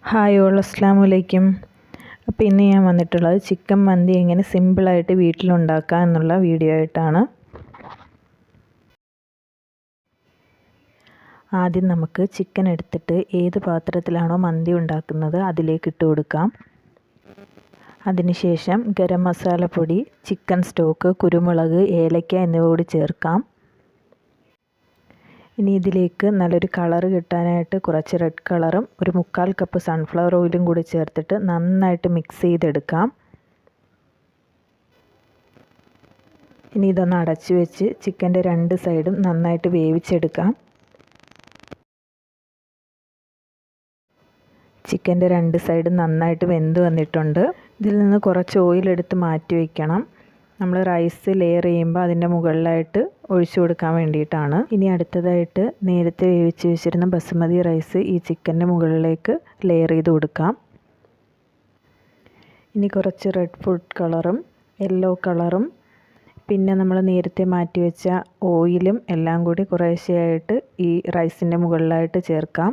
Hi all അസ്സലാമു അലൈക്കും. അപ്പോൾ ഇന്ന് ഞാൻ വന്നിട്ടുള്ളത് ചിക്കൻ മന്തി എങ്ങനെ സിമ്പിളായിട്ട് വീട്ടിലുണ്ടാക്കാം എന്നുള്ള വീഡിയോ ആയിട്ടാണ്. ആദ്യം നമുക്ക് ചിക്കൻ എടുത്തിട്ട് ഏത് പാത്രത്തിലാണോ മന്തി ഉണ്ടാക്കുന്നത് അതിലേക്ക് ഇട്ട് കൊടുക്കാം. അതിനുശേഷം ഗരം മസാലപ്പൊടി, ചിക്കൻ സ്റ്റോക്ക്, കുരുമുളക്, ഏലക്ക എന്നിവ കൂടി ചേർക്കാം. ഇനി ഇതിലേക്ക് നല്ലൊരു കളറ് കിട്ടാനായിട്ട് കുറച്ച് റെഡ് കളറും ഒരു 3/4 കപ്പ് സൺഫ്ലവർ ഓയിലും കൂടി ചേർത്തിട്ട് നന്നായിട്ട് മിക്സ് ചെയ്തെടുക്കാം. ഇനി ഇതൊന്ന് അടച്ചു വെച്ച് ചിക്കൻ്റെ 2 സൈഡും നന്നായിട്ട് വേവിച്ചെടുക്കാം. ചിക്കൻ്റെ 2 സൈഡും നന്നായിട്ട് വെന്ത് വന്നിട്ടുണ്ട്. ഇതിൽ നിന്ന് കുറച്ച് ഓയിലെടുത്ത് മാറ്റി വയ്ക്കണം. നമ്മൾ റൈസ് ലെയർ ചെയ്യുമ്പോൾ അതിൻ്റെ മുകളിലായിട്ട് ഒഴിച്ചു കൊടുക്കാൻ വേണ്ടിയിട്ടാണ്. ഇനി അടുത്തതായിട്ട് നേരത്തെ വേവിച്ച് വെച്ചിരുന്ന ബസുമതി റൈസ് ഈ ചിക്കൻ്റെ മുകളിലേക്ക് ലെയർ ചെയ്ത് കൊടുക്കാം. ഇനി കുറച്ച് റെഡ് ഫുഡ് കളറും യെല്ലോ കളറും പിന്നെ നമ്മൾ നേരത്തെ മാറ്റി വെച്ച ഓയിലും എല്ലാം കൂടി കുറേശ്ശെയായിട്ട് ഈ റൈസിൻ്റെ മുകളിലായിട്ട് ചേർക്കാം.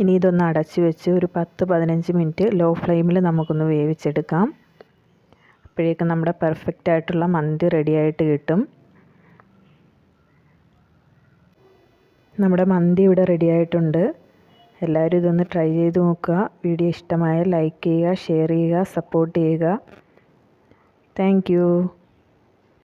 ഇനി ഇതൊന്ന് അടച്ചു വെച്ച് ഒരു 10-15 മിനിറ്റ് ലോ ഫ്ലെയിമിൽ നമുക്കൊന്ന് വേവിച്ചെടുക്കാം. അപ്പോഴേക്കും നമ്മുടെ പെർഫെക്റ്റ് ആയിട്ടുള്ള മന്തി റെഡിയായിട്ട് കിട്ടും. നമ്മുടെ മന്തി ഇവിടെ റെഡിയായിട്ടുണ്ട്. എല്ലാവരും ഇതൊന്ന് ട്രൈ ചെയ്ത് നോക്കുക. വീഡിയോ ഇഷ്ടമായ ലൈക്ക് ചെയ്യുക, ഷെയർ ചെയ്യുക, സപ്പോർട്ട് ചെയ്യുക. Thank you.